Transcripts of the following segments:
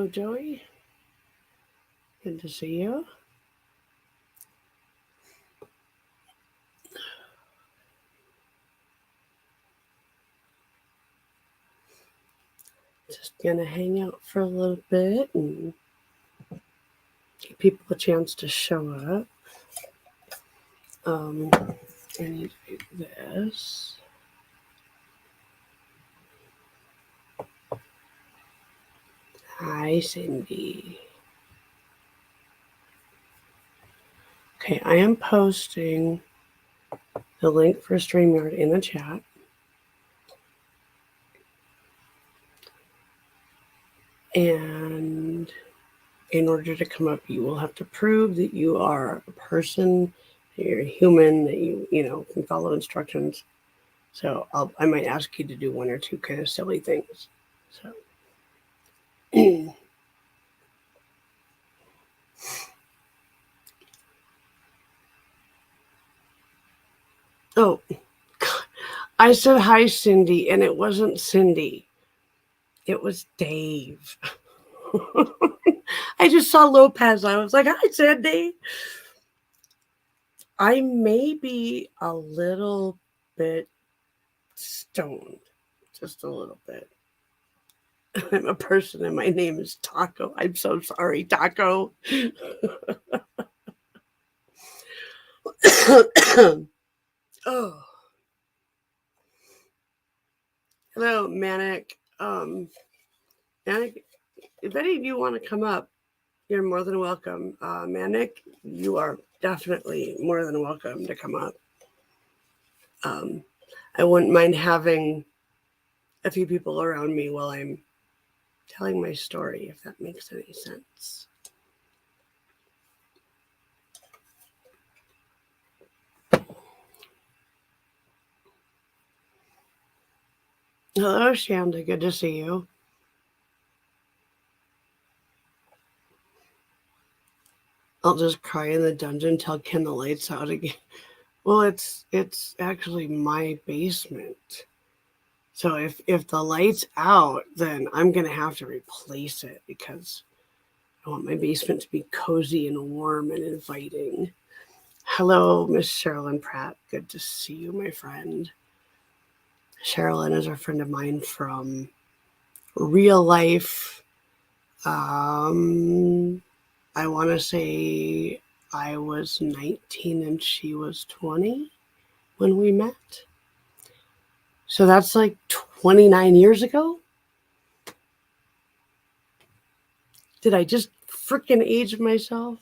Hello, Joey. Good to see you. Just gonna hang out for a little bit and give people a chance to show up. I need to do this. Hi, Cindy. Okay, I am posting the link for StreamYard in the chat. And in order to come up, you will have to prove that you are a person, that you're a human, that you can follow instructions. So I might ask you to do one or two kind of silly things. So. Oh, I said hi, Cindy, and it wasn't Cindy. It was Dave. I just saw Lopez. I was like, hi, Cindy. I may be a little bit stoned, just a little bit. I'm a person and my name is Taco. I'm so sorry, Taco. Oh. Hello, Manic. Manic, if any of you want to come up, you're more than welcome. Manic, you are definitely more than welcome to come up. I wouldn't mind having a few people around me while I'm telling my story, if that makes any sense. Hello, Shanda. Good to see you. I'll just cry in the dungeon till Ken the lights out again. Well, it's actually my basement. So if the light's out, then I'm gonna have to replace it because I want my basement to be cozy and warm and inviting. Hello, Miss Sherilyn Pratt. Good to see you, my friend. Sherilyn is a friend of mine from real life. I want to say I was 19 and she was 20 when we met. So that's like 29 years ago. Did I just freaking age myself?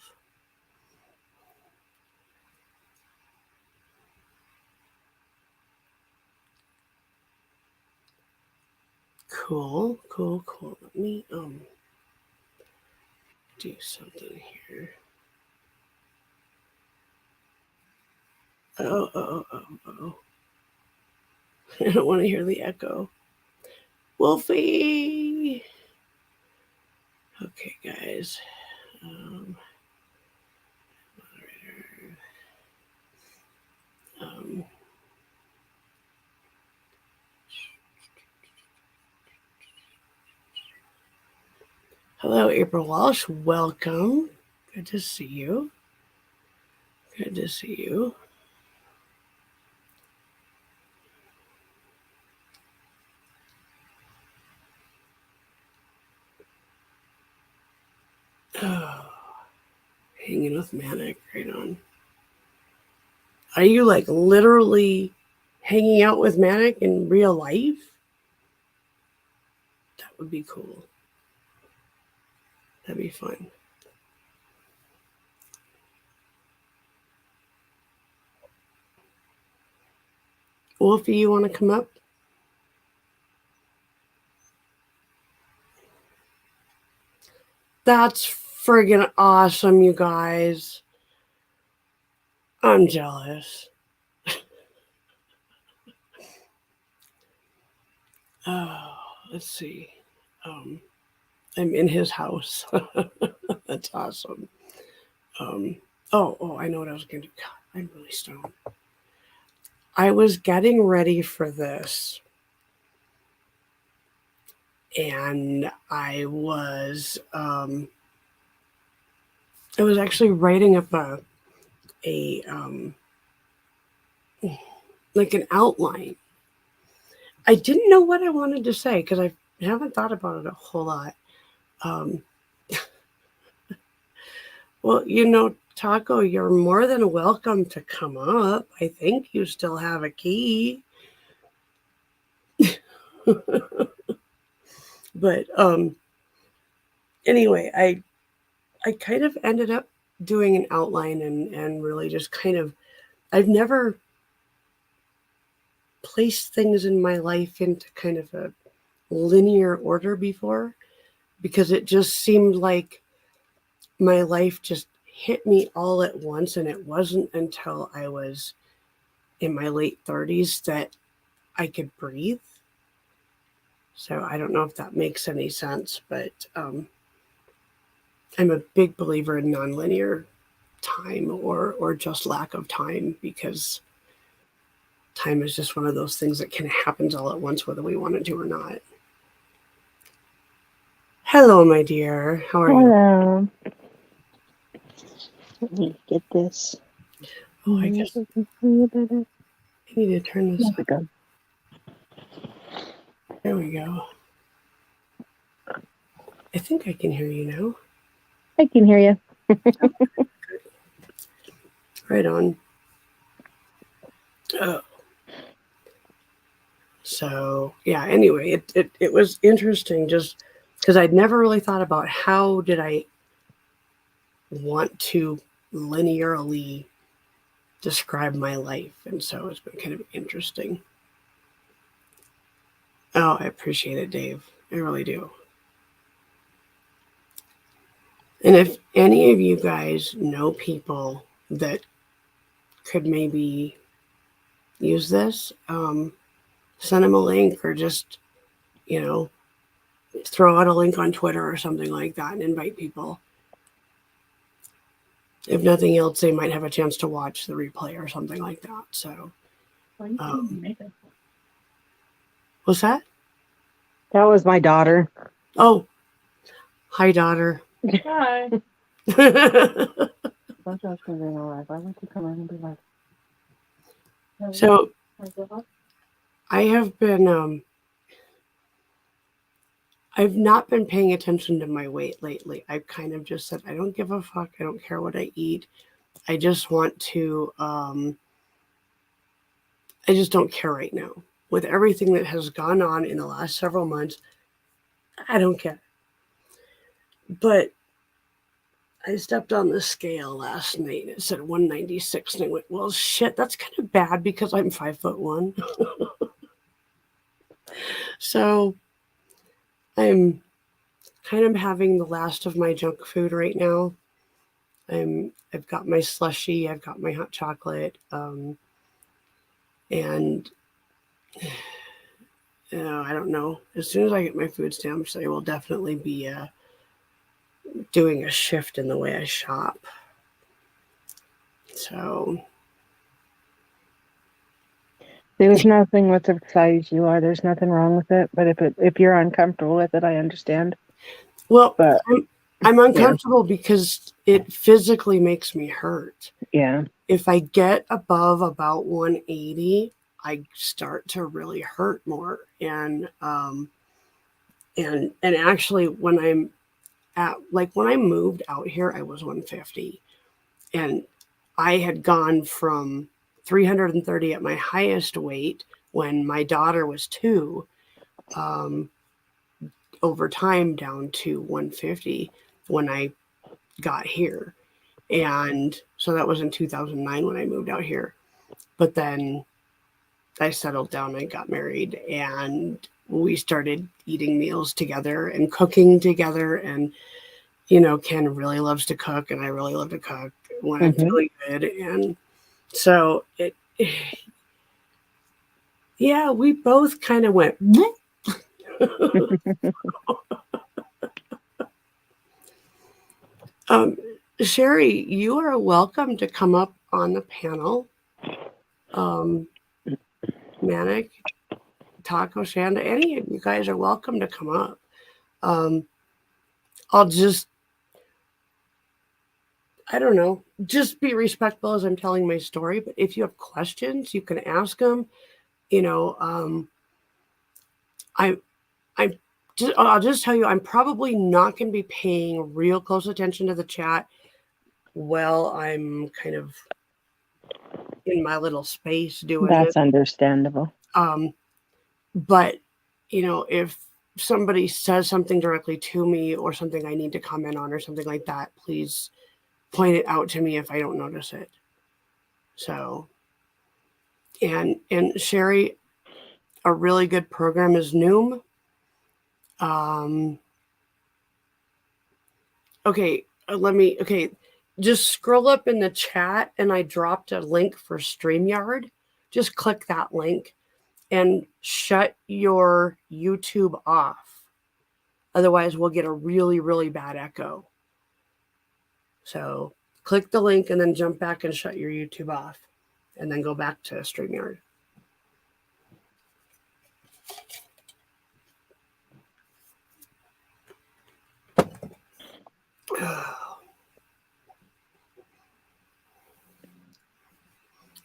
Cool. Let me do something here. Oh. I don't want to hear the echo. Wolfie! Okay, guys. Um, hello, April Walsh. Welcome. Good to see you. Good to see you. Oh, hanging with Manic. Right on. Are you like literally hanging out with Manic in real life? That would be cool. That'd be fun. Wolfie, you want to come up? That's friggin' awesome, you guys. I'm jealous. Oh, let's see. I'm in his house. That's awesome. Oh, I know what I was going to do. God, I'm really stoned. I was getting ready for this. and I was actually writing up a like an outline. I didn't know what I wanted to say because I haven't thought about it a whole lot. Um, well, Taco, you're more than welcome to come up. I think you still have a key. But anyway, I kind of ended up doing an outline and really just kind of, I've never placed things in my life into kind of a linear order before, because it just seemed like my life just hit me all at once, and it wasn't until I was in my late 30s that I could breathe. So I don't know if that makes any sense, but I'm a big believer in nonlinear time, or just lack of time, because time is just one of those things that can happen all at once, whether we want it to or not. Hello, my dear. How are you? Hello. Let me get this. Oh, I guess I need to turn this up. Go. There we go. I think I can hear you now. I can hear you. Right on. Oh. So yeah, anyway, it was interesting just because I'd never really thought about how did I want to linearly describe my life. And so it's been kind of interesting. Oh, I appreciate it, Dave. I really do. And if any of you guys know people that could maybe use this, send them a link, or just, throw out a link on Twitter or something like that and invite people. If nothing else, they might have a chance to watch the replay or something like that. So, what's that? That was my daughter. Oh, hi, daughter. Hi. So, I have been, I've not been paying attention to my weight lately. I've kind of just said, I don't give a fuck. I don't care what I eat. I just want to, I just don't care right now. With everything that has gone on in the last several months, I don't care. But I stepped on the scale last night and it said 196, and I went, well, shit, that's kind of bad because I'm 5'1". So I'm kind of having the last of my junk food right now. I've got my slushie, I've got my hot chocolate, and I don't know. As soon as I get my food stamps, I will definitely be doing a shift in the way I shop. So There's nothing with the size you are. There's nothing wrong with it. But if you're uncomfortable with it, I understand. well, But I'm uncomfortable because it physically makes me hurt. yeah. If I get above about 180, I start to really hurt more. And actually, when I'm when I moved out here, I was 150, and I had gone from 330 at my highest weight when my daughter was 2, over time down to 150 when I got here. And so that was in 2009 when I moved out here. But then I settled down and got married, and we started eating meals together and cooking together. And, Ken really loves to cook, and I really love to cook when I'm feeling good. And so yeah, we both kind of went. Sherry, you are welcome to come up on the panel. Manic, Taco, Shanda, any of you guys are welcome to come up. I'll just, I don't know, just be respectful as I'm telling my story. But if you have questions, you can ask them. You know, I, I'll just tell you, I'm probably not going to be paying real close attention to the chat while I'm kind of in my little space doing That's this. understandable. But, you know, if somebody says something directly to me or something I need to comment on or something like that, please point it out to me if I don't notice it. So, and Sherry, a really good program is Noom. Okay, just scroll up in the chat and I dropped a link for StreamYard. Just click that link and shut your YouTube off. Otherwise, we'll get a really, really bad echo. So click the link and then jump back and shut your YouTube off. And then go back to StreamYard.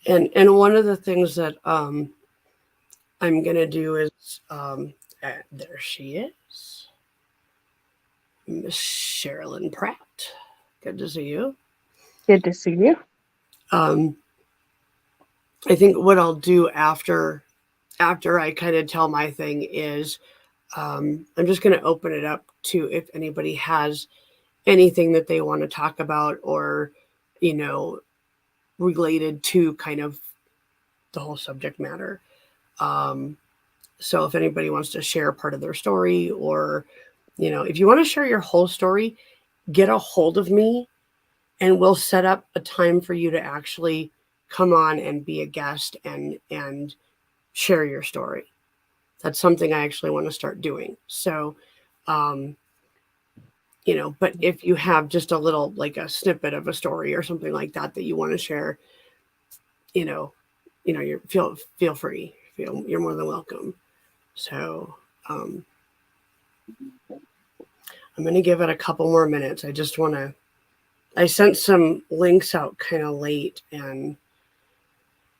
And one of the things that I'm gonna do is there she is, Miss Sherilyn Pratt. Good to see you. Good to see you. I think what I'll do after I kind of tell my thing is I'm just going to open it up to if anybody has anything that they want to talk about or, you know, related to kind of the whole subject matter. So if anybody wants to share part of their story or, you know, if you want to share your whole story, get a hold of me and we'll set up a time for you to actually come on and be a guest and share your story. That's something I actually want to start doing. So, you know, but if you have just a little, like a snippet of a story or something like that that you want to share, you know, you feel free. You're more than welcome. So, I'm going to give it a couple more minutes. I sent some links out kind of late, and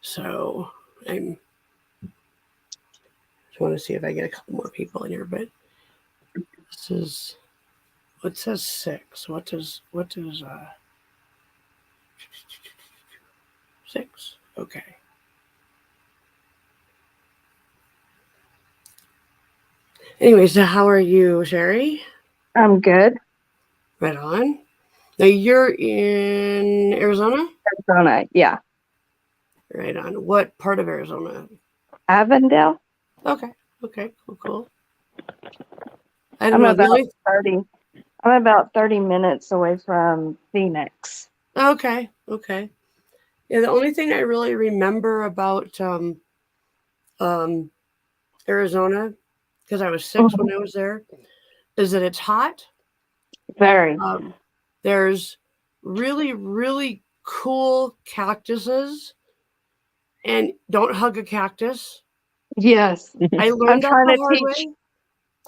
so I just want to see if I get a couple more people in here. But this is what says 6. What does 6? Okay. Anyway, so how are you, Sherry? I'm good. Right on. Now you're in Arizona? Arizona, yeah. Right on. What part of Arizona? Avondale. Okay. Cool. I don't know. I'm about 30 minutes away from Phoenix. Okay. Yeah, the only thing I really remember about Arizona, because I was 6 when I was there, is that it's hot. Very. There's really, really cool cactuses, and don't hug a cactus. Yes. I learned that the hard way.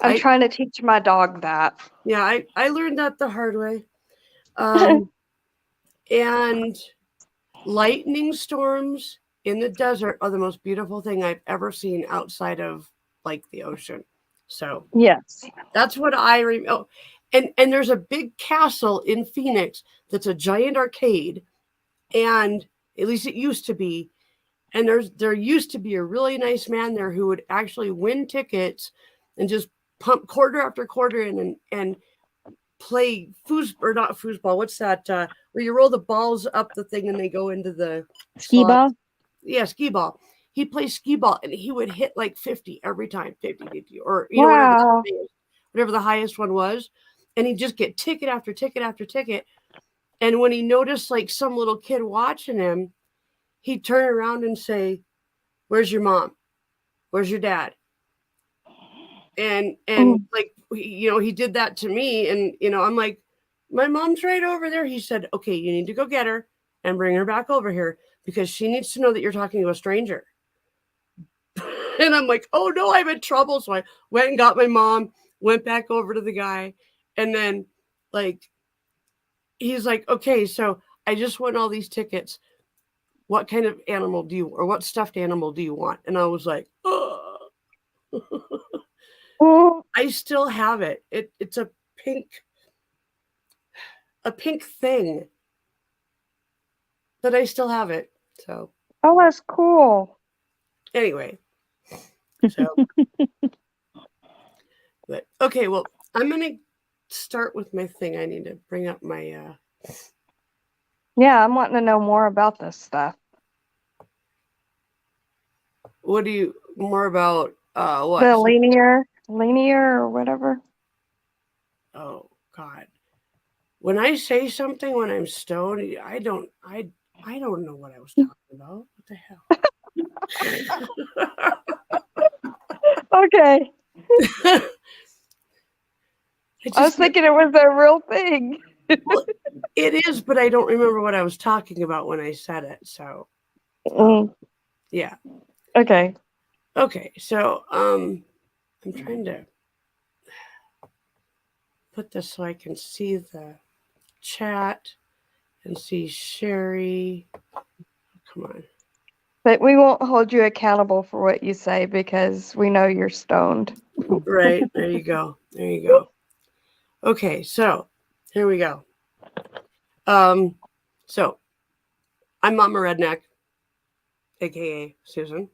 I'm trying to teach my dog that. Yeah, I learned that the hard way. And lightning storms in the desert are the most beautiful thing I've ever seen outside of like the ocean. So yes, that's what I remember. Oh, and there's a big castle in Phoenix that's a giant arcade, and at least it used to be. And there used to be a really nice man there who would actually win tickets and just pump quarter after quarter in and play not foosball. What's that? Where you roll the balls up the thing and they go into the skee ball. Yeah, skee ball. He plays skee ball and he would hit like 50 every time, 50, or wow. whatever the highest one was, and he'd just get ticket after ticket after ticket. And when he noticed like some little kid watching him, he'd turn around and say, "Where's your mom? Where's your dad?" And like, you know, he did that to me, and you know, I'm like, "My mom's right over there." He said, "Okay, you need to go get her and bring her back over here because she needs to know that you're talking to a stranger." And I'm like, "Oh no, I'm in trouble." So I went and got my mom, went back over to the guy, and then like he's like, okay, so I just won all these tickets. What kind of animal do you, or what stuffed animal do you want? And I was like, oh. Oh, I still have it. It's a pink thing, but I still have it. So oh, that's cool. anyway, so but okay, well, I'm gonna start with my thing. I need to bring up my Yeah, I'm wanting to know more about this stuff. what do you more about what? The linear or whatever. Oh God. When I say something when I'm stoned, I don't know what I was talking about. What the hell? Okay. I was just thinking it was a real thing. well, it is, but I don't remember what I was talking about when I said it. So yeah. Okay. Okay. So I'm trying to put this so I can see the chat and see Sherry. Come on. But we won't hold you accountable for what you say because we know you're stoned. Right. There you go. There you go. Okay, so here we go. So I'm Mama Redneck, aka Susan.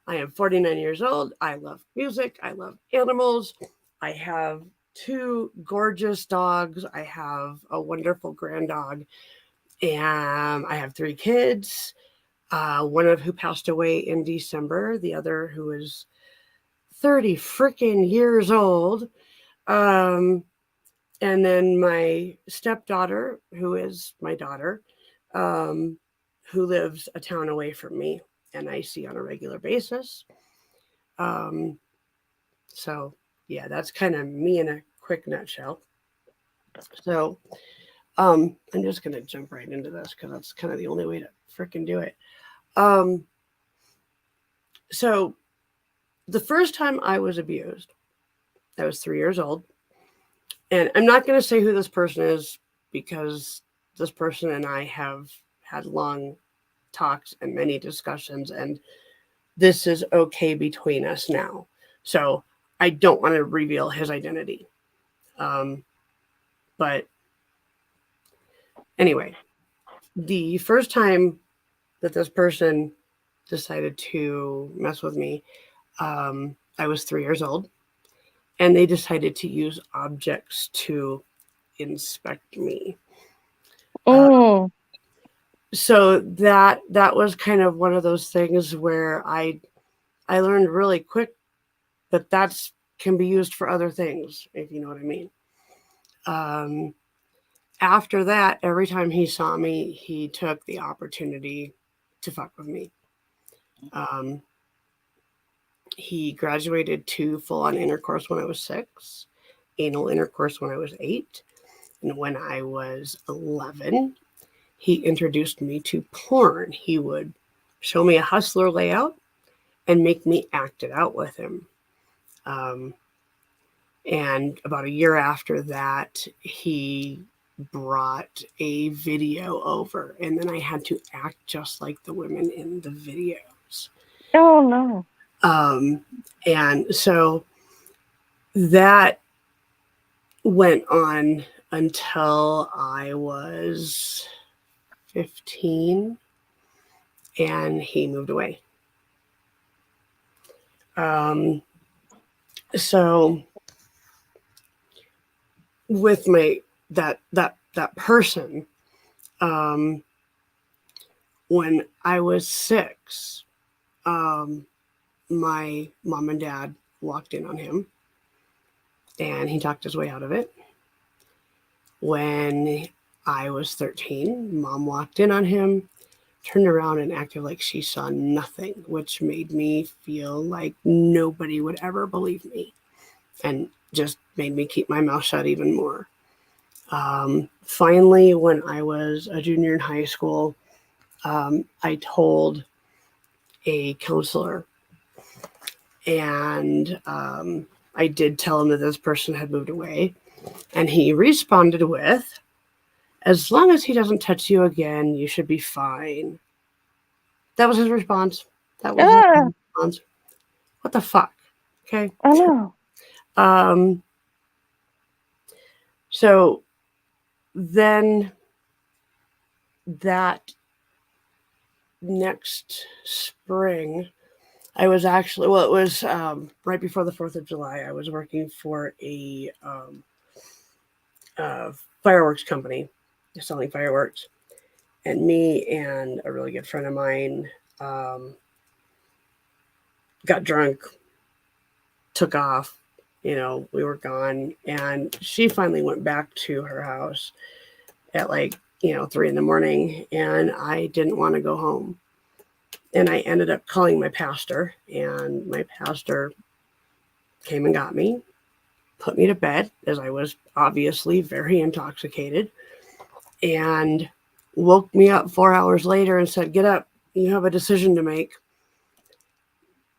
I am 49 years old. I love music. I love animals. I have 2 gorgeous dogs. I have a wonderful grand dog. And I have 3 kids. One of who passed away in December. The other who is 30 freaking years old. And then my stepdaughter, who is my daughter, who lives a town away from me and I see on a regular basis. So, yeah, that's kind of me in a quick nutshell. So, I'm just going to jump right into this because that's kind of the only way to freaking do it. So, the first time I was abused, I was 3 years old. And I'm not going to say who this person is because this person and I have had long talks and many discussions, and this is okay between us now. So I don't want to reveal his identity. But anyway, the first time that this person decided to mess with me, I was 3 years old, and they decided to use objects to inspect me. So that was kind of one of those things where I learned really quick that that's can be used for other things, if you know what I mean. After that, every time he saw me, he took the opportunity to fuck with me. He graduated to full-on intercourse when I was 6, anal intercourse when I was 8, and when I was 11, he introduced me to porn. He would show me a Hustler layout and make me act it out with him. And about a year after that, he brought a video over, and then I had to act just like the women in the videos. Oh, no. And so that went on until I was 15, and he moved away. So with my that person, when I was 6, my mom and dad walked in on him, and he talked his way out of it. When I was 13, mom walked in on him, turned around and acted like she saw nothing, which made me feel like nobody would ever believe me, and just made me keep my mouth shut even more. Finally, when I was a junior in high school, I told a counselor, and I did tell him that this person had moved away, and he responded with, "As long as he doesn't touch you again, you should be fine." That was his response. That was his Ah, response. What the fuck? Okay. I know. Um, so then that next spring, I was actually, well, it was right before the 4th of July. I was working for a fireworks company, selling fireworks. And me and a really good friend of mine got drunk, took off. We were gone. And she finally went back to her house at like, 3 in the morning. And I didn't want to go home. And I ended up calling my pastor. And my pastor came and got me, put me to bed, as I was obviously very intoxicated, and woke me up 4 hours later and said, "Get up. You have a decision to make.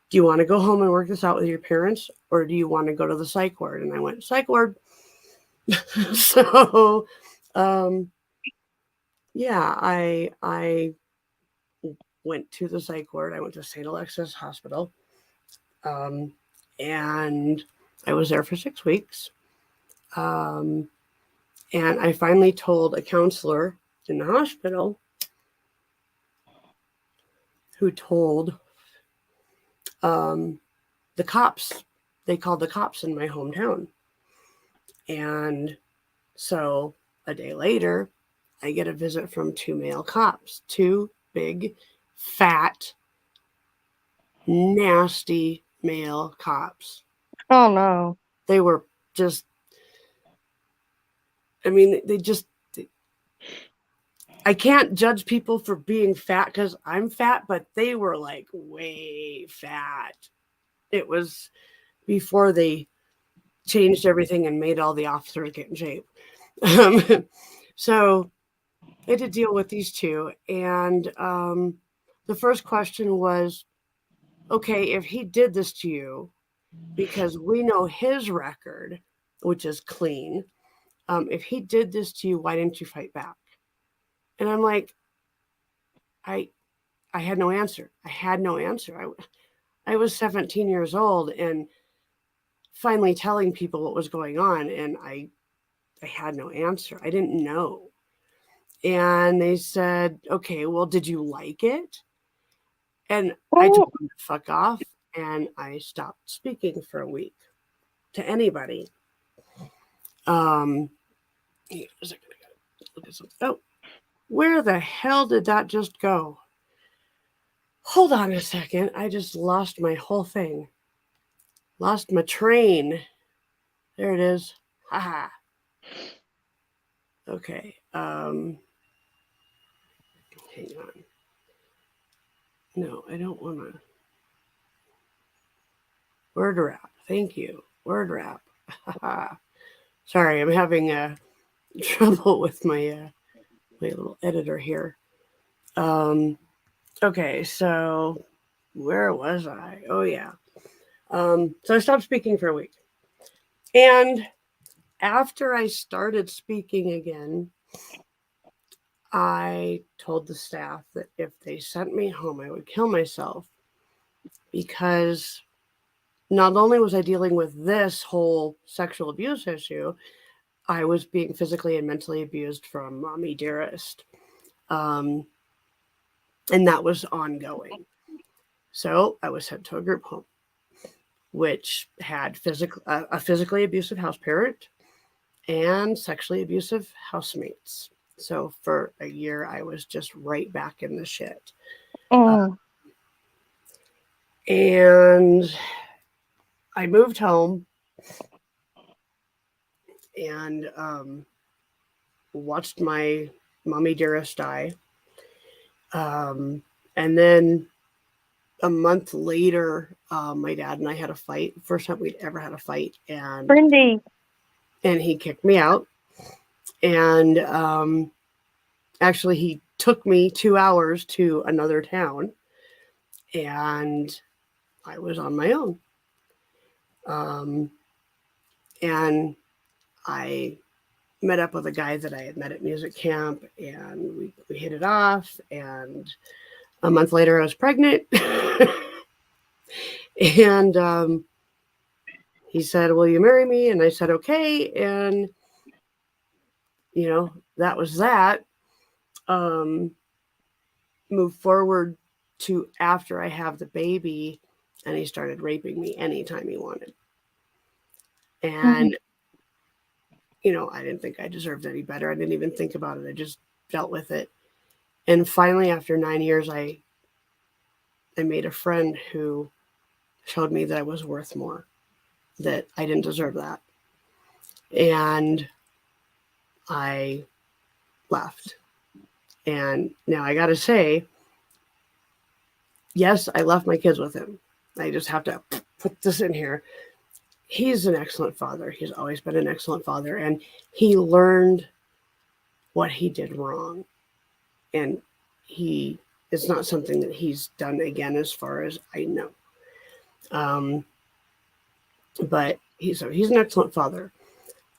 Do you want to go home and work this out with your parents, or do you want to go to the psych ward?" And I went, "Psych ward." So, yeah, I went to the psych ward. I went to St. Alexis Hospital, and I was there for 6 weeks. And I finally told a counselor in the hospital, who told the cops. They called the cops in my hometown. And so a day later, I get a visit from 2 male cops, 2 big, fat, nasty male cops. Oh no. They were just, I mean, I can't judge people for being fat because I'm fat, but they were like way fat. It was before they changed everything and made all the officers get in shape. So I had to deal with these 2. And the first question was, okay, if he did this to you, because we know his record, which is clean, if he did this to you, why didn't you fight back? And I'm like, I had no answer. I had no answer. I was 17 years old and finally telling people what was going on, and I had no answer. I didn't know. And they said, "Okay, well, did you like it?" And I told them to fuck off, and I stopped speaking for a week to anybody. Oh, where the hell did that just go? Hold on a second. I just lost my whole thing. Lost my train. There it is. Haha. Okay. Hang on. No, I don't want to. Word wrap. Thank you. Word wrap. Sorry, I'm having trouble with my little editor here. Okay, so where was I? Oh yeah. So I stopped speaking for a week, and after I started speaking again, I told the staff that if they sent me home, I would kill myself, because not only was I dealing with this whole sexual abuse issue, I was being physically and mentally abused from Mommy Dearest. And that was ongoing. So I was sent to a group home, which had a physically abusive house parent and sexually abusive housemates. So for a year, I was just right back in the shit. And I moved home and watched my Mommy Dearest die. And then a month later, my dad and I had a fight. First time we'd ever had a fight. And Brindy. And he kicked me out. And actually, he took me 2 hours to another town. And I was on my own. And I met up with a guy that I had met at music camp, and we hit it off. And a month later, I was pregnant. And he said, "Will you marry me?" And I said, "Okay." And, that was that. Move forward to after I have the baby, and he started raping me anytime he wanted. And, I didn't think I deserved any better. I didn't even think about it. I just dealt with it. And finally, after 9 years, I made a friend who showed me that I was worth more, that I didn't deserve that. And I left. And now I got to say, yes, I left my kids with him. I just have to put this in here. He's an excellent father. He's always been an excellent father. And he learned what he did wrong. And it's not something that he's done again, as far as I know. But he's an excellent father.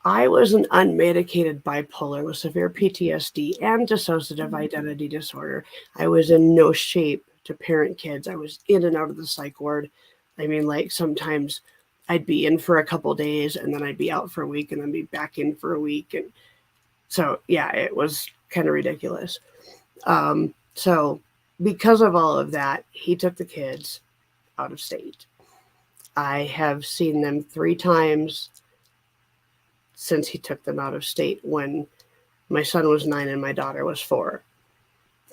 I was an unmedicated bipolar with severe PTSD and dissociative identity disorder. I was in no shape to parent kids. I was in and out of the psych ward. I mean, like, sometimes I'd be in for a couple days, and then I'd be out for a week, and then be back in for a week. And so, yeah, it was kind of ridiculous. So because of all of that, he took the kids out of state. I have seen them 3 times since he took them out of state, when my son was 9 and my daughter was 4.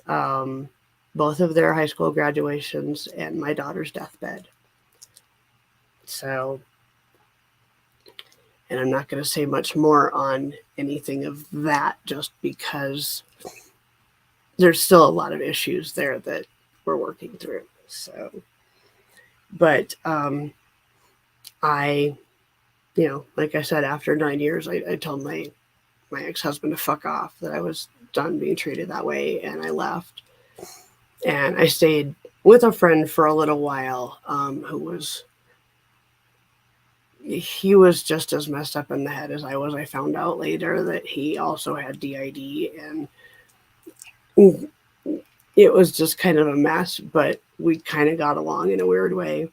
Both of their high school graduations and my daughter's deathbed. So, and I'm not going to say much more on anything of that, just because there's still a lot of issues there that we're working through. So, but like I said, after 9 years, I told my ex-husband to fuck off, that I was done being treated that way, and I left. And I stayed with a friend for a little while, he was just as messed up in the head as I was. I found out later that he also had DID, and it was just kind of a mess, but we kind of got along in a weird way.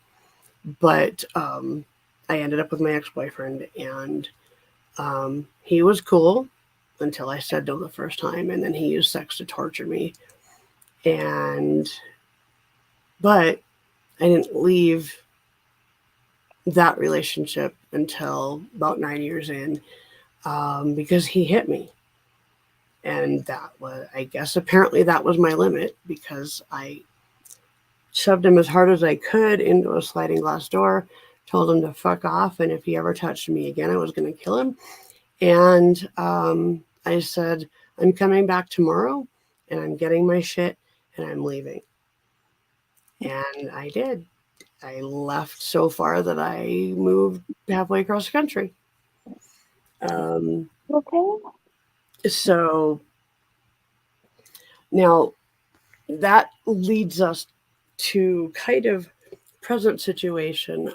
But I ended up with my ex-boyfriend, and he was cool until I said no the first time, and then he used sex to torture me. But I didn't leave that relationship until about 9 years in, because he hit me. And that was, I guess, apparently that was my limit, because I shoved him as hard as I could into a sliding glass door, told him to fuck off, and if he ever touched me again, I was going to kill him. And I said, "I'm coming back tomorrow, and I'm getting my shit, and I'm leaving." And I did. I left so far that I moved halfway across the country. Okay. So now that leads us to kind of present situation.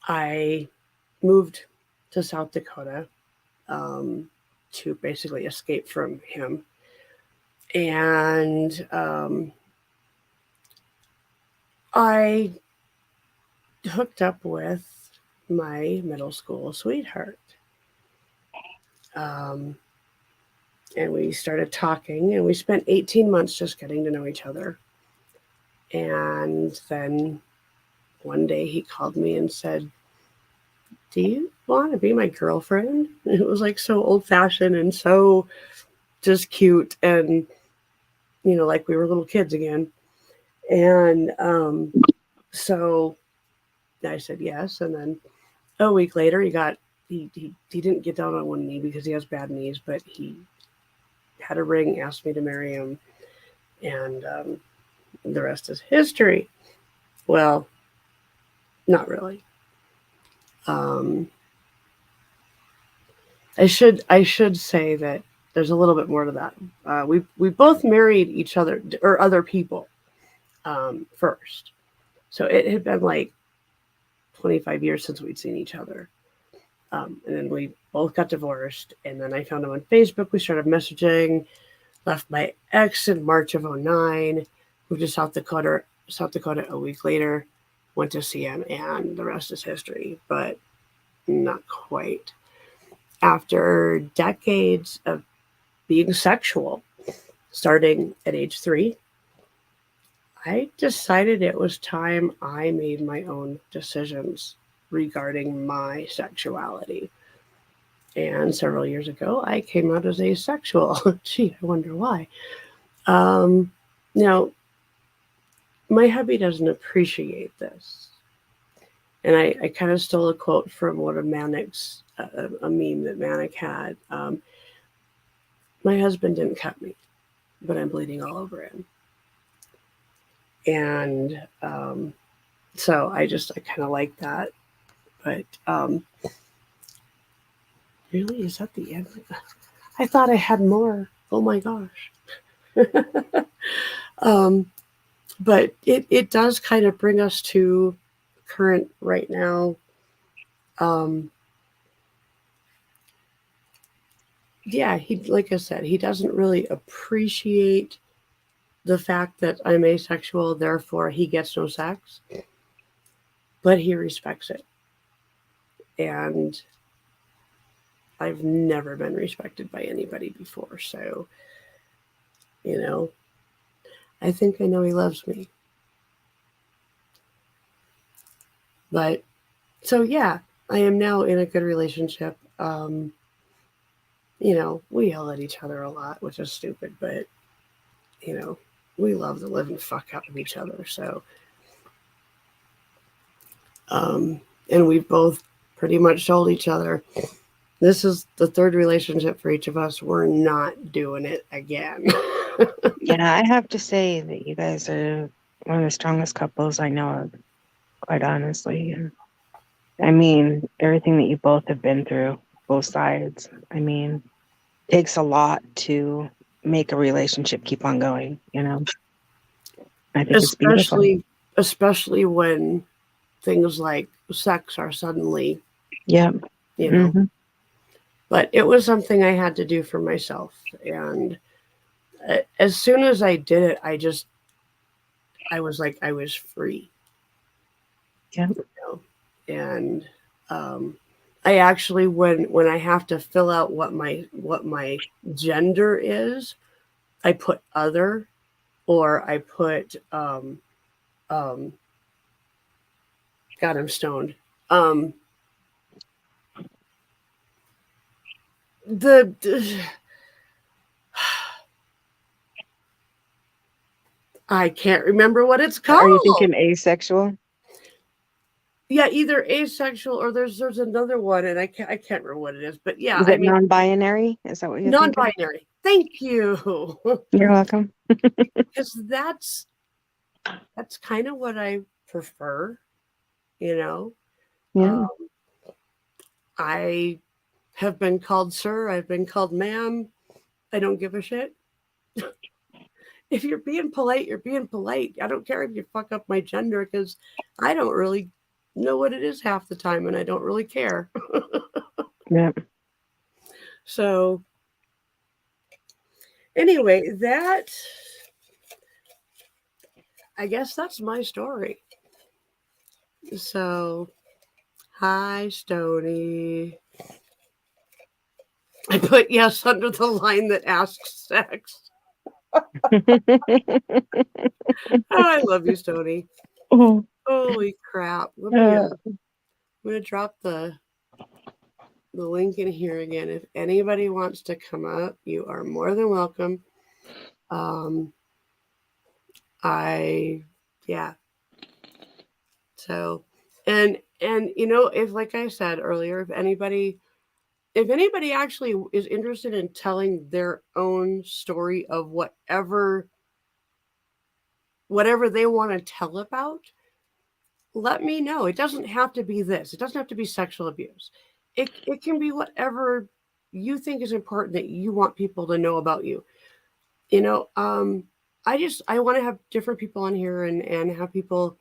I moved to South Dakota to basically escape from him. And I hooked up with my middle school sweetheart. And we started talking, and we spent 18 months just getting to know each other. And then one day he called me and said, "Do you want to be my girlfriend?" And it was like so old-fashioned and so just cute, and like we were little kids again. And so I said yes. And then a week later, he didn't get down on one knee because he has bad knees, but he had a ring, asked me to marry him, and the rest is history. Well, not really. I should say that there's a little bit more to that. We both married each other or other people first, so it had been like 25 years since we'd seen each other. And then we both got divorced. And then I found him on Facebook. We started messaging. Left my ex in March of 2009. Moved to South Dakota a week later. Went to see him, and the rest is history. But not quite. After decades of being sexual, starting at age 3, I decided it was time I made my own decisions regarding my sexuality. And several years ago, I came out as asexual. Gee, I wonder why. Now, my hubby doesn't appreciate this. And I kind of stole a quote from one of Manic's, a meme that Manic had. My husband didn't cut me, but I'm bleeding all over him. And so I kind of like that. But really, is that the end? I thought I had more. Oh my gosh. But it does kind of bring us to current right now. Yeah, like I said, he doesn't really appreciate the fact that I'm asexual, therefore he gets no sex, but he respects it. And I've never been respected by anybody before. So, I think I know he loves me. But so, yeah, I am now in a good relationship. We yell at each other a lot, which is stupid, but, we love the living fuck out of each other. So, and we've both pretty much told each other, this is the third relationship for each of us. We're not doing it again. Yeah, I have to say that you guys are one of the strongest couples I know of, quite honestly. I mean, everything that you both have been through, both sides, I mean, takes a lot to make a relationship keep on going, I think it's beautiful. Especially when things like sex are suddenly, Yeah. Mm-hmm. But it was something I had to do for myself. And as soon as I did it, I was like, I was free. Yeah. And I actually, when I have to fill out what my gender is, I put other, or I put God, I'm stoned. I can't remember what it's called. Are you thinking asexual? Yeah, either asexual or there's another one, and I can't remember what it is. But yeah, Is it non-binary? Is that what you're thinking? Non-binary. Thank you. You're welcome. Because that's kind of what I prefer. Yeah. I have been called sir. I've been called ma'am. I don't give a shit. If you're being polite, you're being polite. I don't care if you fuck up my gender, because I don't really know what it is half the time, and I don't really care. Yeah. So anyway, I guess that's my story. So, hi, Stony. I put yes under the line that asks sex. I love you, Stony. Holy crap. I'm going to drop the link in here again. If anybody wants to come up, you are more than welcome. Yeah. So, and if, like I said earlier, if anybody actually is interested in telling their own story of whatever they want to tell about, let me know. It doesn't have to be this. It doesn't have to be sexual abuse. It can be whatever you think is important that you want people to know about you. I want to have different people on here and have people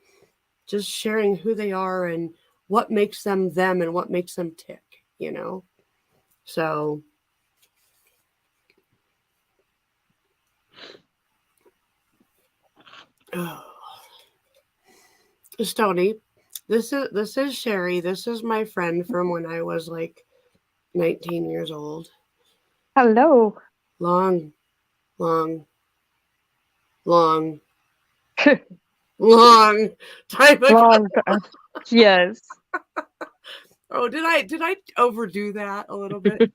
just sharing who they are and what makes them them and what makes them tick, you know? So Stony, this is Sherry. This is my friend from when I was like 19 years old. Hello. Long, long, long, long time ago. Long time. Yes. Oh, did I overdo that a little bit?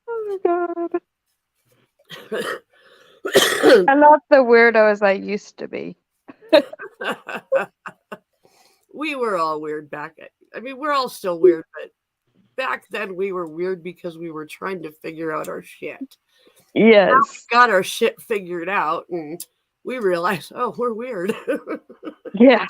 Oh my god. I'm not the weirdos I used to be. We were all weird back. I mean, we're all still weird, but back then we were weird because we were trying to figure out our shit. Yes. Got our shit figured out, and we realized, oh, we're weird. Yeah.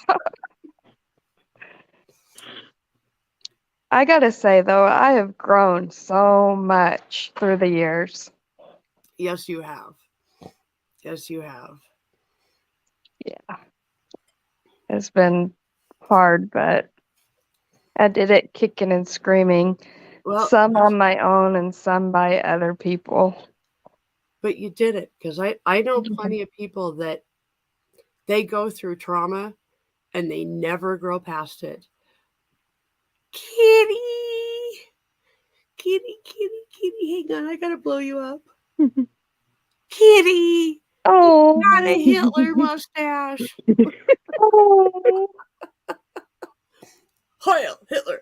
I gotta say though, I have grown so much through the years. Yes, you have. Yes, you have. Yeah. It's been hard, but I did it kicking and screaming. Well, Some on my own and some by other people. but you did it, because I know plenty of people that they go through trauma and they never grow past it. Kitty, kitty, kitty, kitty. Hang on, I gotta blow you up. Kitty, Oh. got a Hitler mustache. Oh. Heil Hitler.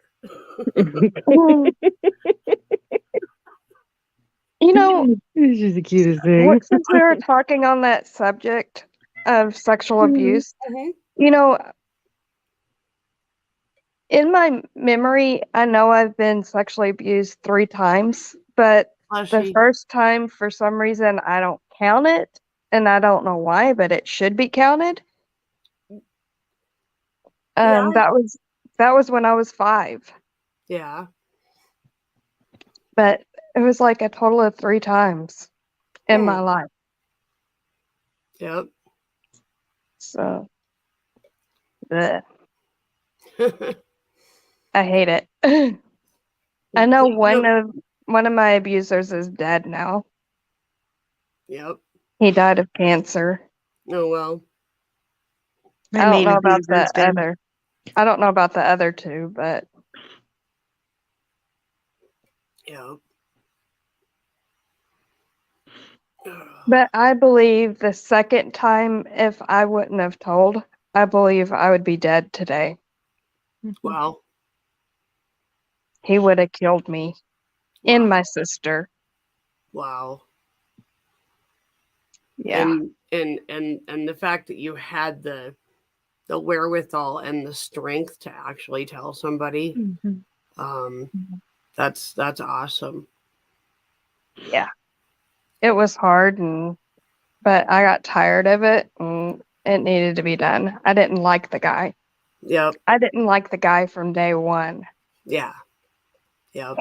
You know, It's just the cutest thing. since we were talking on that subject of sexual abuse, you know, in my memory, I know I've been sexually abused 3 times, but the Fleshy. first time, for some reason, I don't count it, and I don't know why, but it should be counted. Yeah. That was when I was 5, Yeah. but it was like a total of 3 times in my life. Yep. So, bleh, I hate it. I know one of my abusers is dead now. Yep. He died of cancer. Oh well. I don't know about the other. I don't know about the other 2, but Yep. but I believe the second time, if I wouldn't have told, I believe I would be dead today. Wow. He would have killed me and my sister. Wow. Yeah. And the fact that you had the wherewithal and the strength to actually tell somebody, that's awesome. Yeah. It was hard, but I got tired of it and it needed to be done. I didn't like the guy. Yep. I didn't like the guy from day one. Yeah. Yep.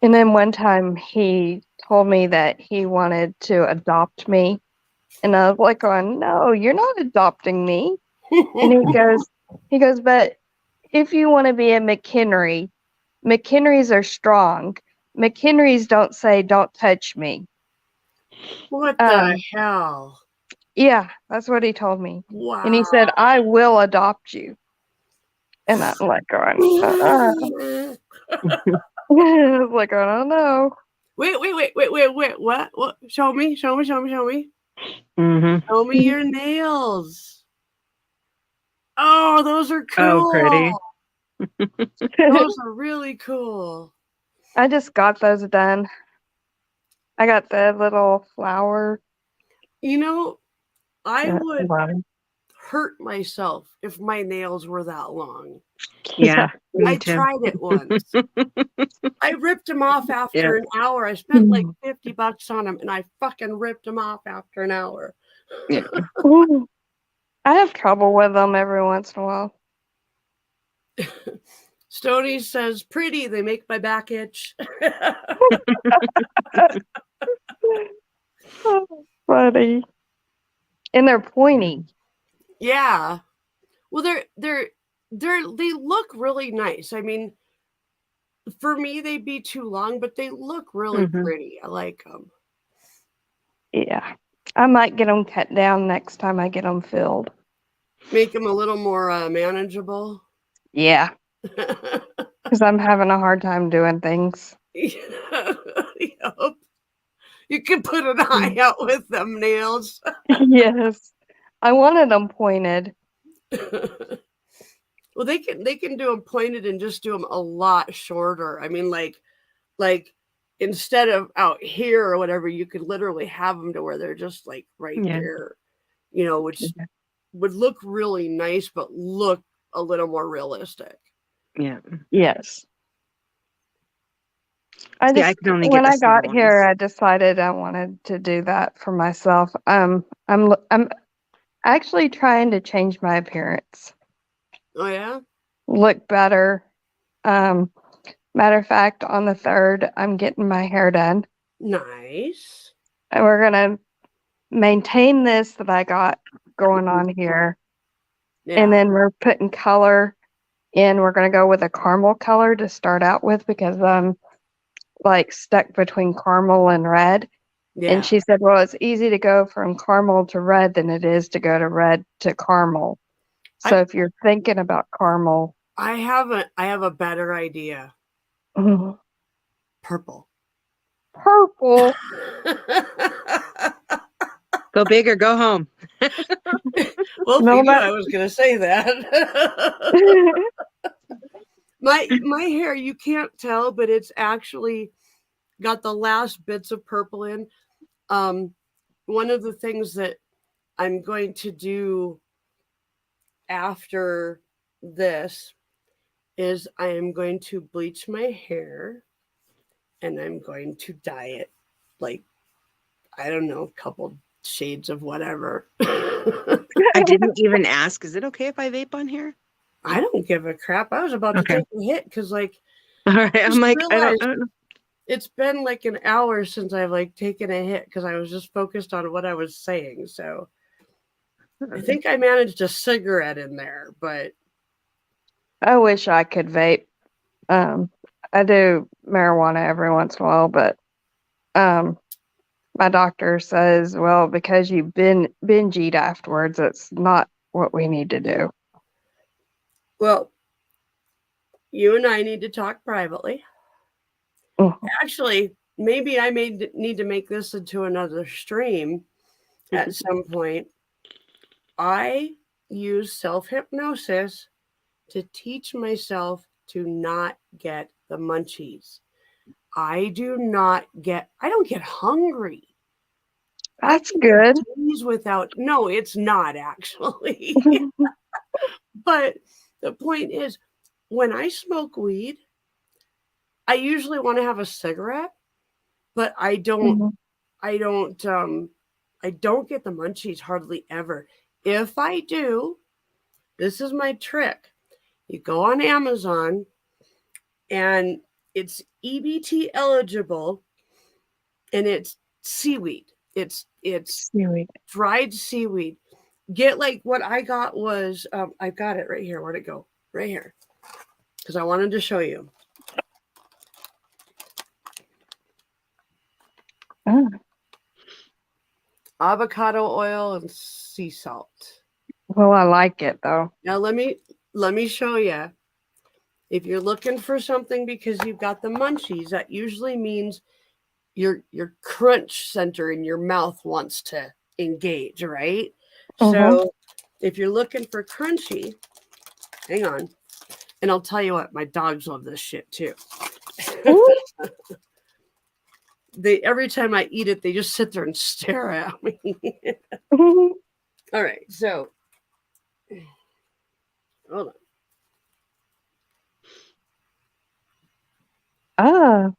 And then one time he told me that he wanted to adopt me. And I was like, oh, no, you're not adopting me. And he goes, but if you want to be a McHenry, McHenrys are strong. McHenrys don't say, don't touch me. What the hell? Yeah, that's what he told me. Wow. And he said, I will adopt you. And I'm like, going, I was like, I don't know. Wait. What? Show me. Mm-hmm. Show me your nails. Oh, those are cool. Oh, pretty. Those are really cool. I just got those done. I got the little flower. You know, I would Wow. hurt myself if my nails were that long. Yeah, me I too. tried it once. I ripped them off after an hour. I spent like $50 on them, and I fucking ripped them off after an hour. Yeah. Ooh. I have trouble with them every once in a while. Stony says, pretty, they make my back itch. Oh, funny. And they're pointy. Yeah. Well, they look really nice. I mean, for me, they'd be too long, but they look really Mhm. pretty. I like them. Yeah. I might get them cut down next time I get them filled. Make them a little more manageable. Yeah. Because I'm having a hard time doing things. Yep. You can put an eye out with them nails. Yes. I wanted them pointed. Well, they can do them pointed and just do them a lot shorter. I mean, like instead of out here or whatever, you could literally have them to where they're just like right Yeah. there, which Yeah. would look really nice, but look a little more realistic. Yeah. Yes. Yeah, I can only get When the I got small here, ones. I decided I wanted to do that for myself. I'm actually trying to change my appearance, Oh yeah, look better. Matter of fact, on the 3rd, I'm getting my hair done, nice. and we're gonna maintain this that I got going on here, Yeah, and then we're putting color in. We're gonna go with a caramel color to start out with because I'm like stuck between caramel and red. yeah. And she said, well, it's easy to go from caramel to red than it is to go to red to caramel. So I if you're thinking about caramel, I have a better idea. Purple. purple. Go big or go home. Well, if No, you knew I was going to say that. My hair, you can't tell, but it's actually got the last bits of purple in. One of the things that I'm going to do after this is I am going to bleach my hair and I'm going to dye it like, I don't know, a couple shades of whatever. I didn't even ask. Is it okay if I vape on here? I don't give a crap. I was about to Okay. take a hit because, like, All right. I I'm just like, I realized don't know. it's been like an hour since I've like taken a hit because I was just focused on what I was saying. So I think I managed a cigarette in there, but I wish I could vape. I do marijuana every once in a while, but my doctor says, well, because you've been binge eat afterwards, it's not what we need to do. well, you and I need to talk privately. Mhm. Actually, maybe I may need to make this into another stream at some point. I use self hypnosis to teach myself to not get the munchies. I don't get hungry. I That's can good. go days without, no, it's not actually. But the point is, when I smoke weed, I usually want to have a cigarette, but Mhm. I don't get the munchies hardly ever. If I do, this is my trick. You go on Amazon and it's EBT eligible and it's seaweed. It's Seaweed. dried seaweed. Get like what I got was I've got it right here. Where'd it go? Right here. Because I wanted to show you. Oh, Avocado oil and sea salt. well, I like it though. Now let me show you. If you're looking for something because you've got the munchies, that usually means your crunch center in your mouth wants to engage, right? So if you're looking for crunchy, hang on. And I'll tell you what, my dogs love this shit too. They every time I eat it, they just sit there and stare at me. All right, so hold on. Ah.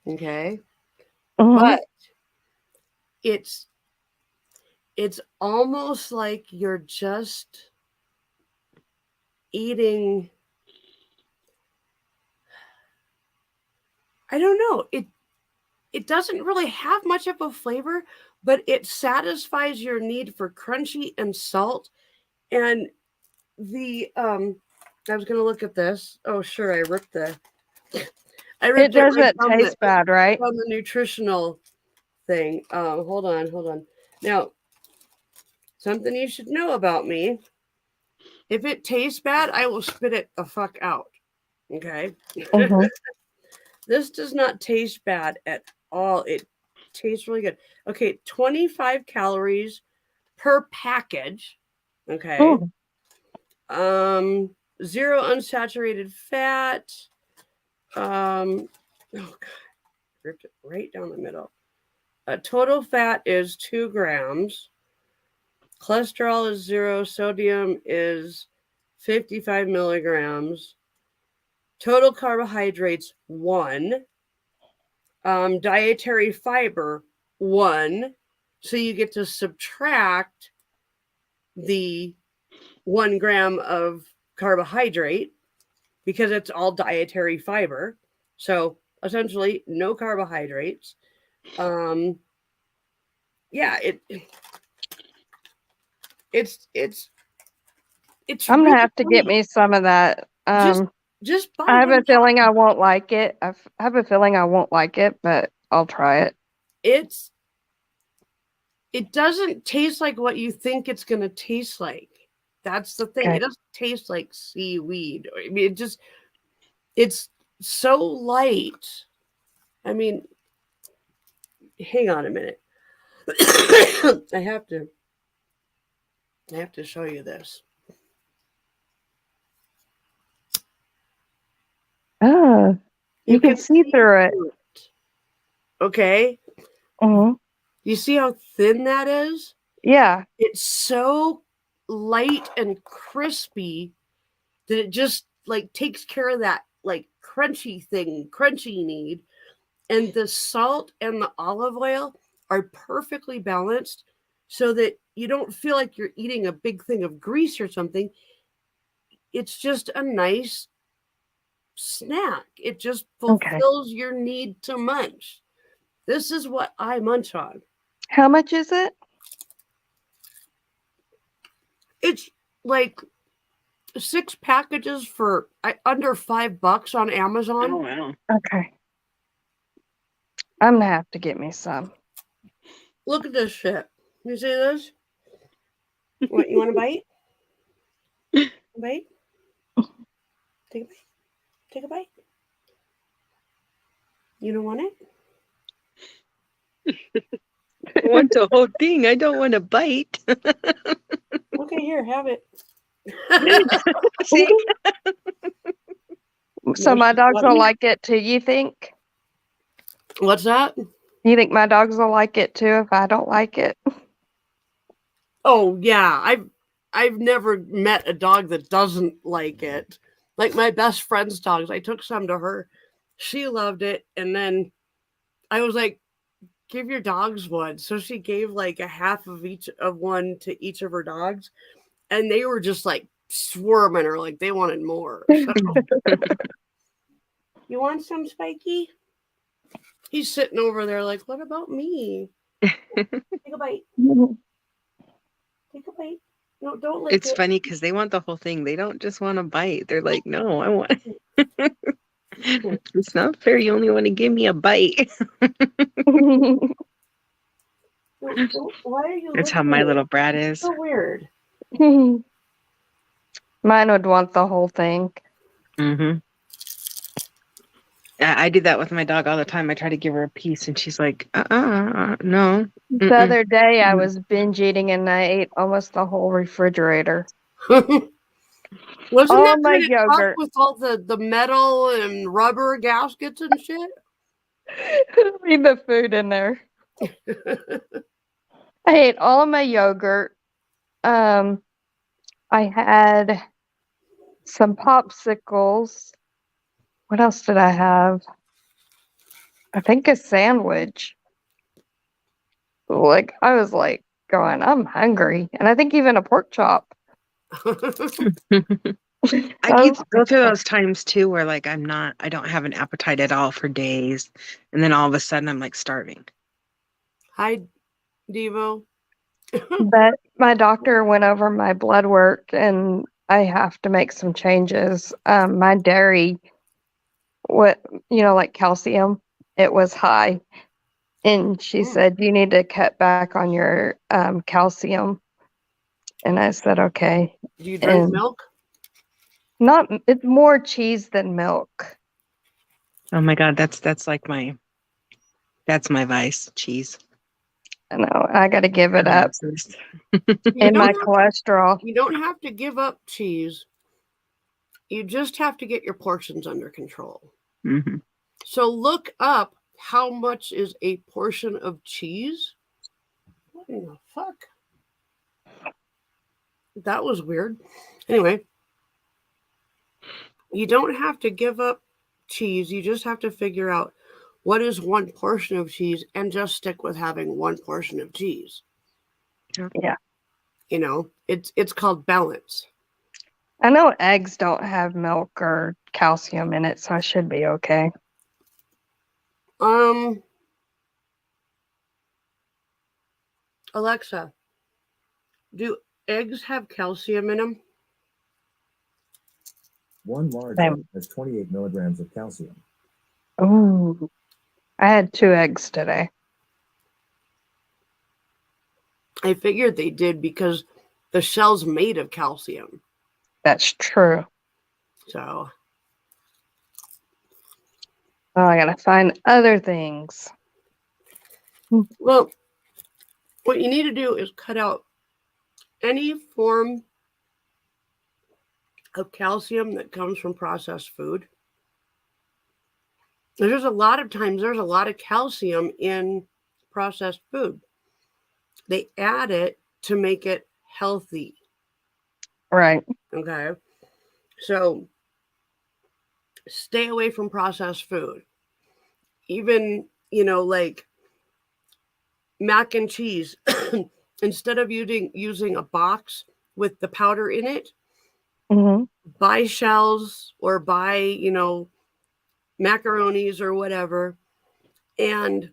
Okay. Mhm. But it's almost like you're just eating. I don't know. It doesn't really have much of a flavor, but it satisfies your need for crunchy and salt And the I was gonna look at this. Oh, sure, I ripped It it right doesn't from taste bad, right? from the nutritional thing. Hold on. Now, something you should know about me: if it tastes bad, I will spit it the fuck out. Okay. Mhm. This does not taste bad at all. It tastes really good. Okay, 25 calories per package. Okay. Mm. Zero unsaturated fat. Oh god, ripped it right down the middle. Total fat is 2 grams. Cholesterol is 0. Sodium is 55 milligrams. Total carbohydrates 1. Dietary fiber 1. So you get to subtract the 1 gram of carbohydrate because it's all dietary fiber. So essentially, no carbohydrates. Yeah, it's I'm gonna really have to get funny. me some of that. Just buy I have a one feeling I packet. won't like it. I have a feeling I won't like it, but I'll try it. It doesn't taste like what you think it's gonna taste like. That's the thing. Okay. It doesn't taste like seaweed. I mean, it's so light. I mean, hang on a minute. I have to show you this. Oh, you can see through it. Okay. Mhm. You see how thin that is? Yeah. It's so light and crispy that it just like takes care of that like crunchy you need. And the salt and the olive oil are perfectly balanced so that you don't feel like you're eating a big thing of grease or something. It's just a nice snack. It just Okay. fulfills your need to munch. This is what I munch on. How much is it? It's like 6 packages for under $5 on Amazon. Oh wow. Okay. I'm gonna have to get me some. Look at this shit. You see this? What, you want a bite? A bite? Take a bite. Take a bite. You don't want it? I want the whole thing. I don't want to bite. Okay, here, have it. See? So my dogs will like it too, you think? What's that? You think my dogs will like it too if I don't like it? Oh yeah, I've never met a dog that doesn't like it. Like my best friend's dogs, I took some to her. She loved it, and then I was like, "Give your dogs one." So she gave like a half of each of one to each of her dogs, and they were just like swarming her, like they wanted more. So, you want some, Spiky? He's sitting over there, like, "What about me?" Take a bite. Take a bite. No, don't lick It's it. funny because they want the whole thing. They don't just want to bite. They're like, no, I want. It's not fair. You only want to give me a bite. Why are you? That's how my little brat is. So weird. Mine would want the whole thing. Mm-hmm. I do that with my dog all the time. I try to give her a piece, and she's like, no. The other day, I was binge eating and I ate almost the whole refrigerator. Wasn't All that my kind of yogurt. tough with all the metal and rubber gaskets and shit? Leave the food in there. I ate all of my yogurt. I had some popsicles. What else did I have? I think a sandwich. Like I was like going, I'm hungry, and I think even a pork chop. I go through those times too where like I don't have an appetite at all for days, and then all of a sudden I'm like starving. Hi, Devo. But my doctor went over my blood work and I have to make some changes. My dairy, what, like calcium, it was high. And she said, you need to cut back on your calcium. And I said, okay. Do you drink And milk? it's more cheese than milk. Oh my God, that's like that's my vice, cheese. I know, I got to give it up. Obsessed. You And my don't have cholesterol. you don't have to give up cheese. You just have to get your portions under control. hmm So look up how much is a portion of cheese. What in the fuck? That was weird. Anyway, you don't have to give up cheese. You just have to figure out what is one portion of cheese and just stick with having one portion of cheese. Yeah. It's called balance. I know eggs don't have milk or calcium in it, so I should be okay. Alexa, do eggs have calcium in them? One large Same. egg has 28 milligrams of calcium. Ooh. I had 2 eggs today. I figured they did because the shell's made of calcium. That's true. So, Oh, I gotta find other things. well, what you need to do is cut out any form of calcium that comes from processed food. There's a lot of calcium in processed food. They add it to make it healthy. Right. Okay. So stay away from processed food. Even, like mac and cheese, instead of using a box with the powder in it, Mm-hmm. buy shells or buy, macaronis or whatever, and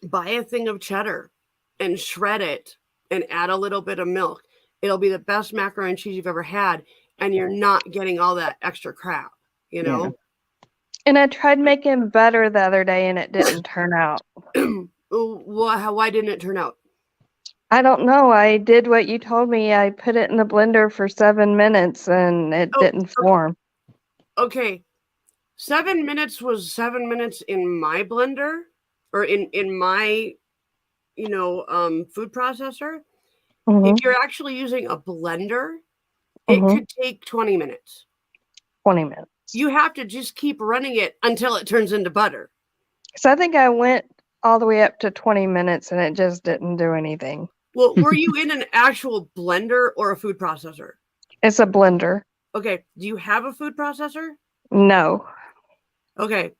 buy a thing of cheddar and shred it and add a little bit of milk. It'll be the best macaroni and cheese you've ever had, and you're not getting all that extra crap, Yeah. And I tried making butter the other day and it didn't turn out. Why didn't it turn out? I don't know. I did what you told me. I put it in the blender for 7 minutes and it didn't form. Okay. 7 minutes was 7 minutes in my blender or in my, food processor. Mhm, If you're actually using a blender, it mhm. could take 20 minutes. 20 minutes. You have to just keep running it until it turns into butter. So I think I went all the way up to 20 minutes and it just didn't do anything. Well, were you in an actual blender or a food processor? It's a blender. Okay. Do you have a food processor? No. Okay.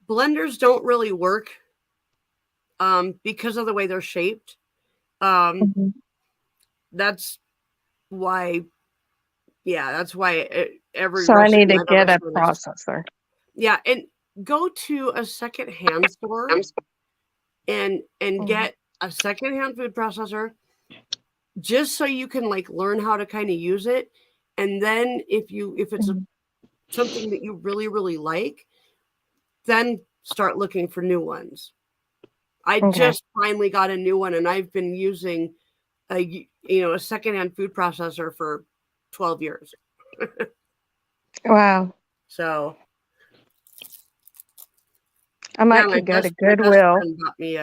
Blenders don't really work because of the way they're shaped. Mhm. That's why, every So I recipe need to I've get ever a seen is- processor. Yeah, and go to a secondhand store and Mhm. get a secondhand food processor just so you can learn how to kind of use it. And then if it's Mhm. something that you really, really like, then start looking for new ones. I Okay. just finally got a new one and I've been using a secondhand food processor for 12 years. Wow. So I might my could go to best Goodwill. friend bought me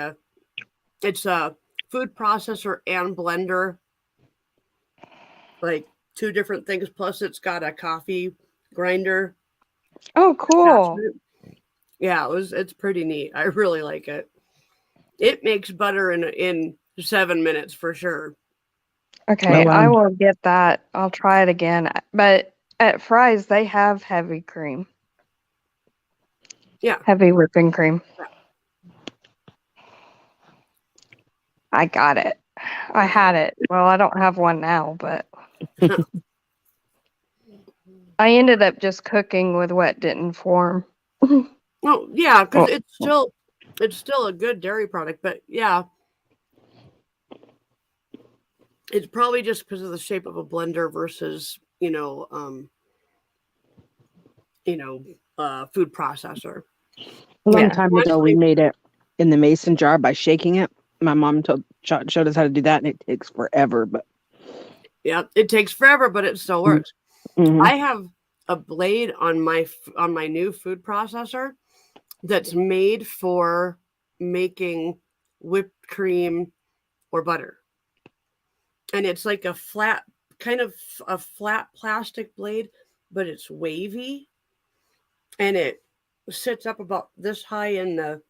it's a food processor and blender, like 2 different things. Plus it's got a coffee grinder. Oh, cool. attachment. Yeah, it's pretty neat. I really like it. It makes butter in 7 minutes for sure. Okay, Well, I will get that. I'll try it again. But at Fry's, they have heavy cream. Yeah. Heavy whipping cream. I got it. I had it. Well, I don't have one now, but I ended up just cooking with what didn't form. Oh yeah, because Oh. it's still a good dairy product, but yeah, It's probably just because of the shape of a blender versus, food processor. A long Yeah. time ago, we made it in the mason jar by shaking it. My mom showed us how to do that, and it takes forever. But Yeah, it takes forever, but it still works. Mhm. I have a blade on my new food processor that's made for making whipped cream or butter. And it's like a flat plastic blade, but it's wavy and it sits up about this high in the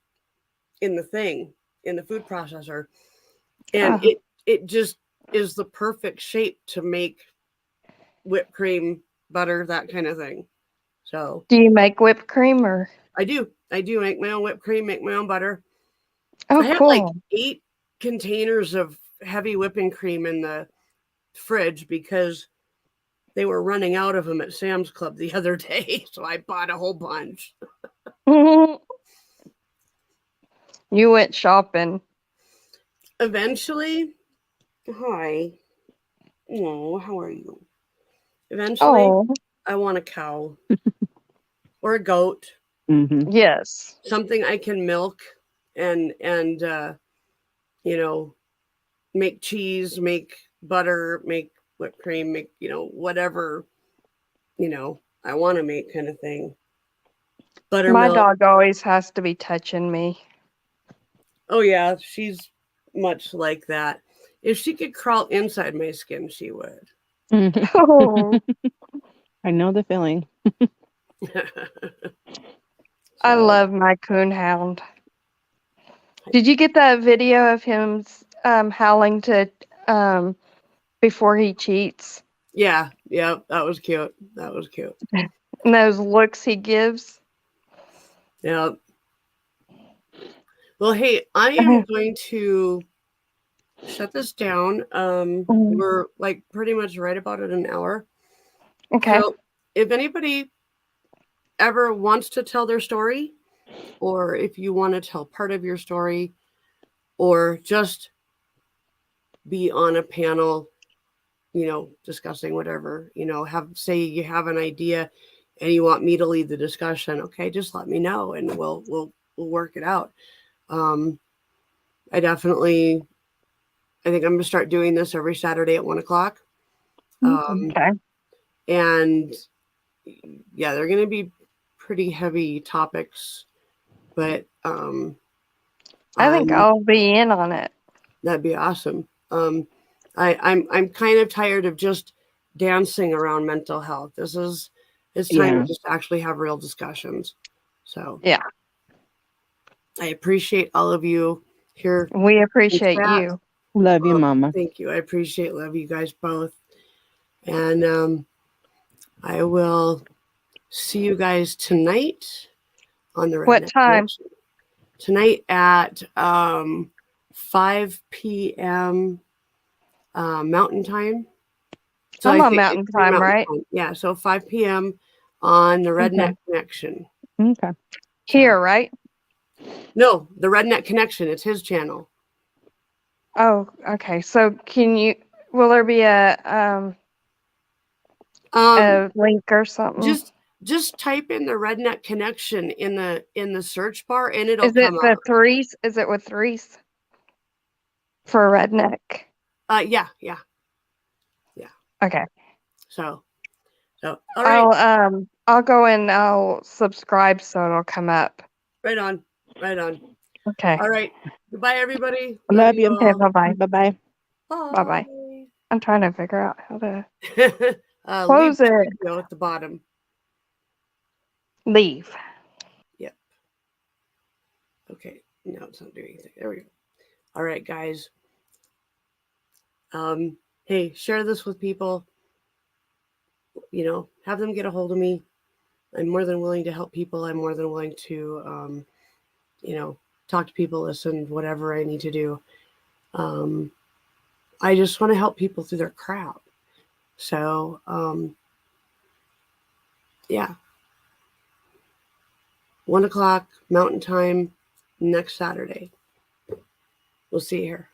food processor, and Oh. it just is the perfect shape to make whipped cream, butter, that kind of thing. So Do you make whipped cream or? I do make my own whipped cream, make my own butter. Oh, I have like cool. 8 containers of heavy whipping cream in the fridge because they were running out of them at Sam's Club the other day, so I bought a whole bunch. You went shopping. Eventually, hi. Oh, how are you? Eventually, Oh, I want a cow or a goat, Mhm. yes. something I can milk and make cheese, make butter, make whipped cream, make whatever I want to make, kind of thing. My Buttermilk. dog always has to be touching me. Oh yeah, she's much like that. If she could crawl inside my skin, she would. Mhm. Oh, I know the feeling. I So, love my coonhound. Did you get that video of him howling to before he cheats yeah, that was cute. That was cute. and those looks he gives? Yeah. Well, hey, I am going to shut this down. We're like pretty much right about at an hour. Okay. So if anybody ever wants to tell their story, or if you want to tell part of your story, or just be on a panel, discussing whatever, say you have an idea and you want me to lead the discussion, okay, just let me know and we'll work it out. I think I'm gonna start doing this every Saturday at 1:00. Okay. And yeah, they're gonna be pretty heavy topics, but I think I'll be in on it. that'd be awesome. I'm kind of tired of just dancing around mental health. It's time Yeah. to just actually have real discussions. So Yeah. I appreciate all of you here. We appreciate chat. you. Love you, Mama. Thank you. I love you guys both. And I will see you guys tonight on the What Redneck time? Connection. Tonight at 5 p.m. Mountain Time. So I'm I on think Mountain it's Mountain Time, right? Time. Yeah, so 5 p.m. on the Redneck Connection. Okay. Here, right? No, the Redneck Connection. It's his channel. Oh, okay. So will there be a link or something? Just type in the Redneck Connection in the search bar and it'll Is it come the up. threes? Is it with threes? For redneck. Yeah. Okay. So all right. I'll go and I'll subscribe so it'll come up. Right on. Okay. All right. Goodbye, everybody. Love you. Okay, bye-bye. Bye-bye. Bye-bye. I'm trying to figure out how to Leave close it. video at the bottom. Leave. Yep. Okay. No, it's not doing anything. There we go. All right, guys. Hey, share this with people. Have them get a hold of me. I'm more than willing to help people. I'm more than willing to, talk to people, listen, whatever I need to do. I just want to help people through their crap. So, yeah. 1:00 Mountain Time next Saturday. We'll see you here.